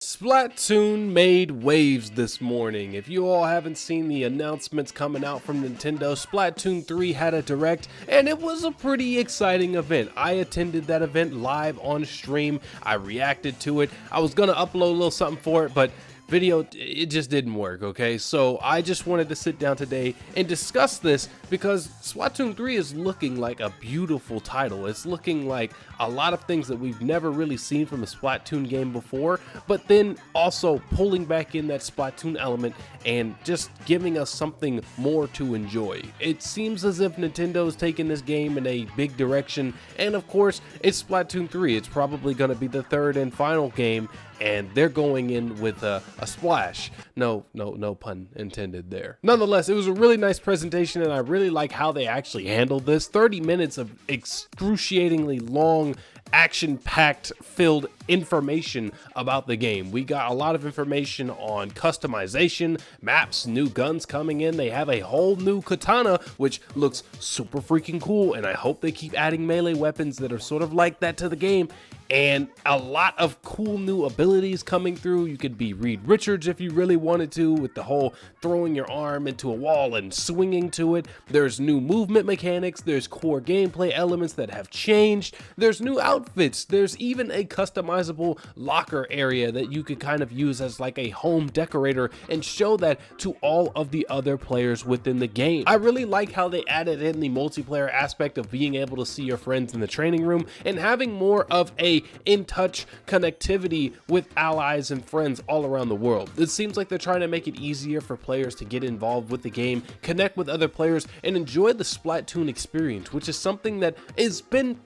Splatoon made waves this morning. If you all haven't seen the announcements coming out from Nintendo, Splatoon 3 had a direct, and it was a pretty exciting event. I attended that event live on stream. I reacted to it. I was gonna upload a little something for it, but it just didn't work, okay? So I just wanted to sit down today and discuss this because Splatoon 3 is looking like a beautiful title. It's looking like a lot of things that we've never really seen from a Splatoon game before, but then also pulling back in that Splatoon element and just giving us something more to enjoy. It seems as if Nintendo's taking this game in a big direction, and of course, it's Splatoon 3. It's probably going to be the third and final game, and they're going in with a splash. No pun intended there. Nonetheless, it was a really nice presentation, and I really like how they actually handled this. 30 minutes of excruciatingly long, action-packed filled information about the game. We got a lot of information on customization, maps, new guns coming in. They have a whole new katana, which looks super freaking cool, and I hope they keep adding melee weapons that are sort of like that to the game. And a lot of cool new abilities coming through. You could be Reed Richards if you really wanted to, with the whole throwing your arm into a wall and swinging to it. There's new movement mechanics. There's core gameplay elements that have changed. There's new outfits. There's even a customizable locker area that you could kind of use as like a home decorator and show that to all of the other players within the game. I really like how they added in the multiplayer aspect of being able to see your friends in the training room and having more of a in-touch connectivity with allies and friends all around the world. It seems like they're trying to make it easier for players to get involved with the game, connect with other players, and enjoy the Splatoon experience, which is something that has been,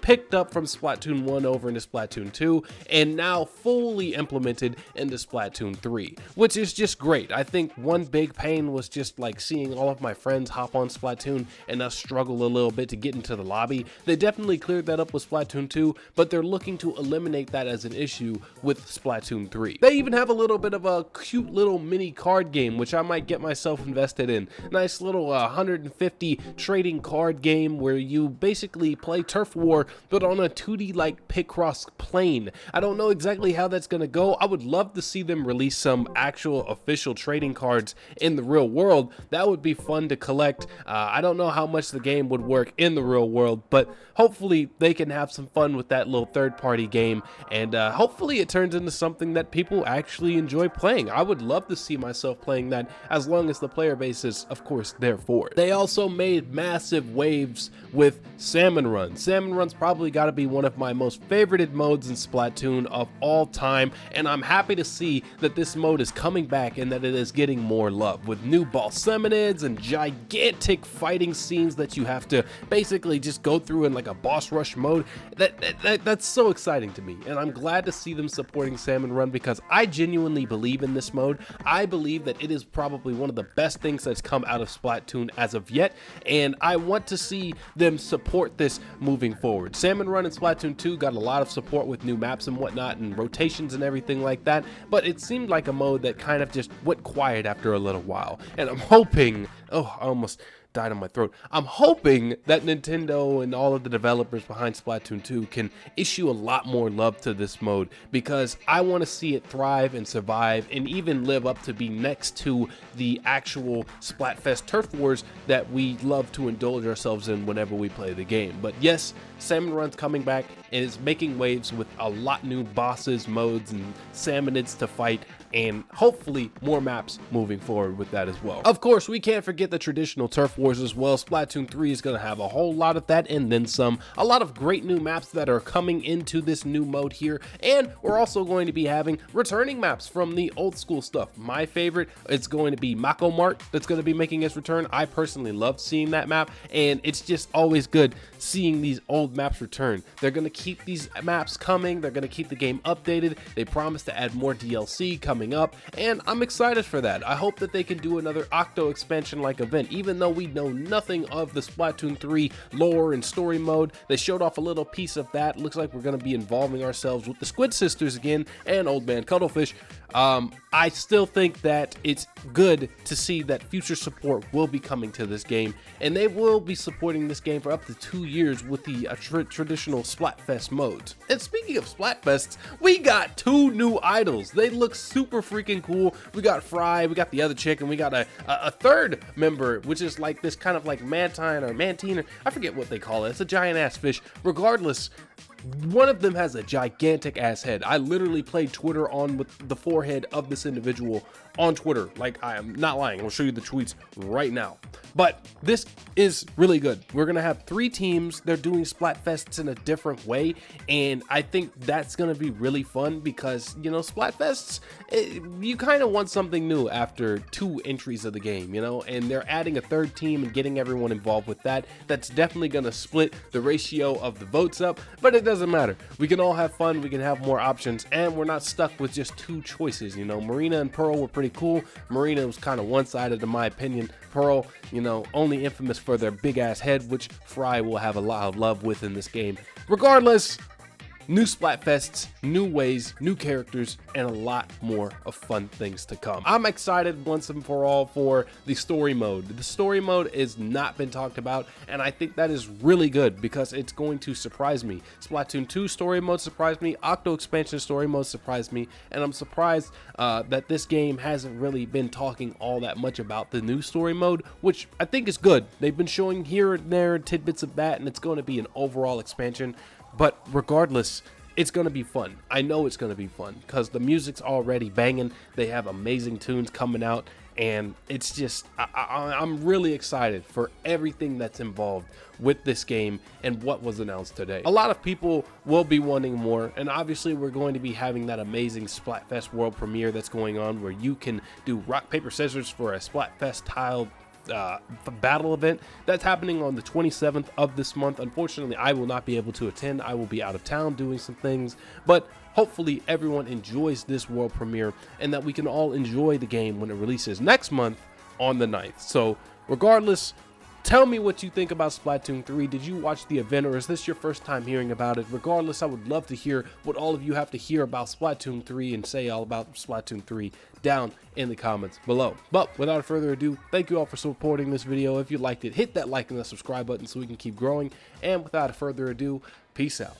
picked up from Splatoon 1 over into Splatoon 2, and now fully implemented into Splatoon 3, which is just great. I think one big pain was just like seeing all of my friends hop on Splatoon and us struggle a little bit to get into the lobby. They definitely cleared that up with Splatoon 2, but they're looking to eliminate that as an issue with Splatoon 3. They even have a little bit of a cute little mini card game, which I might get myself invested in. Nice little 150 trading card game where you basically play Turf War, but on a 2D like Picross plane. I don't know exactly how that's going to go. I would love to see them release some actual official trading cards in the real world. That would be fun to collect. I don't know how much the game would work in the real world, but hopefully they can have some fun with that little third-party game, and hopefully it turns into something that people actually enjoy playing. I would love to see myself playing that as long as the player base is, of course, there for it. They also made massive waves with Salmon Run. Salmon Run's probably got to be one of my most favorited modes in Splatoon of all time, and I'm happy to see that this mode is coming back and that it is getting more love with new balsaminids and gigantic fighting scenes that you have to basically just go through in like a boss rush mode. That's so exciting to me, and I'm glad to see them supporting Salmon Run because I genuinely believe in this mode. I believe that it is probably one of the best things that's come out of Splatoon as of yet, and I want to see them support this moving forward. Salmon Run and Splatoon 2 got a lot of support with new maps and whatnot and rotations and everything like that, but it seemed like a mode that kind of just went quiet after a little while, and I'm hoping, I almost died on my throat. I'm hoping that Nintendo and all of the developers behind Splatoon 2 can issue a lot more love to this mode because I want to see it thrive and survive and even live up to be next to the actual Splatfest Turf Wars that we love to indulge ourselves in whenever we play the game. But yes, Salmon Run's coming back and is making waves with a lot new bosses, modes, and salmonids to fight, and hopefully more maps moving forward with that as well. Of course, we can't forget the traditional Turf Wars as well. Splatoon 3 is going to have a whole lot of that and then some. A lot of great new maps that are coming into this new mode here, and we're also going to be having returning maps from the old school stuff. My favorite is going to be Mako Mart that's going to be making its return. I personally love seeing that map, and it's just always good seeing these old maps return. They're going to keep these maps coming. They're going to keep the game updated. They promise to add more DLC coming up, and I'm excited for that. I hope that they can do another Octo expansion like event, even though we know nothing of the Splatoon 3 lore and story mode. They showed off a little piece of that. Looks like we're going to be involving ourselves with the Squid Sisters again and Old Man Cuttlefish. I still think that it's good to see that future support will be coming to this game, and they will be supporting this game for up to 2 years with the traditional Splatfest modes. And speaking of Splatfests, we got 2 new idols. They look super freaking cool. We got Fry, we got the other chick, and we got a third member, which is like this kind of like mantine, or I forget what they call it. It's a giant ass fish. Regardless, one of them has a gigantic ass head. I literally played Twitter on with the forehead of this individual on Twitter. Like, I am not lying. I'll show you the tweets right now. But this is really good. We're going to have 3 teams. They're doing Splatfests in a different way. And I think that's going to be really fun because, you know, Splatfests, you kind of want something new after 2 entries of the game, you know, and they're adding a 3rd team and getting everyone involved with that. That's definitely going to split the ratio of the votes up, but it doesn't matter. We can all have fun. We can have more options, and we're not stuck with just 2 choices. You know, Marina and Pearl were pretty cool. Marina was kind of one-sided in my opinion. Pearl, you know, only infamous for their big ass head, which Fry will have a lot of love with in this game. Regardless, new Splatfests, new ways, new characters, and a lot more of fun things to come. I'm excited once and for all for the story mode. The story mode has not been talked about, and I think that is really good because it's going to surprise me. Splatoon 2 story mode surprised me, Octo expansion story mode surprised me, and I'm surprised that this game hasn't really been talking all that much about the new story mode, which I think is good. They've been showing here and there tidbits of that, and it's going to be an overall expansion. But regardless, it's going to be fun. I know it's going to be fun because the music's already banging. They have amazing tunes coming out, and it's just, I'm really excited for everything that's involved with this game and what was announced today. A lot of people will be wanting more, and obviously we're going to be having that amazing Splatfest world premiere that's going on where you can do rock, paper, scissors for a Splatfest tile battle event that's happening on the 27th of this month. Unfortunately, I will not be able to attend. I will be out of town doing some things, but hopefully everyone enjoys this world premiere and that we can all enjoy the game when it releases next month on the 9th. So regardless, tell me what you think about Splatoon 3. Did you watch the event, or is this your first time hearing about it? Regardless, I would love to hear what all of you have to hear about Splatoon 3 and say all about Splatoon 3 down in the comments below. But without further ado, thank you all for supporting this video. If you liked it, hit that like and that subscribe button so we can keep growing. And without further ado, peace out.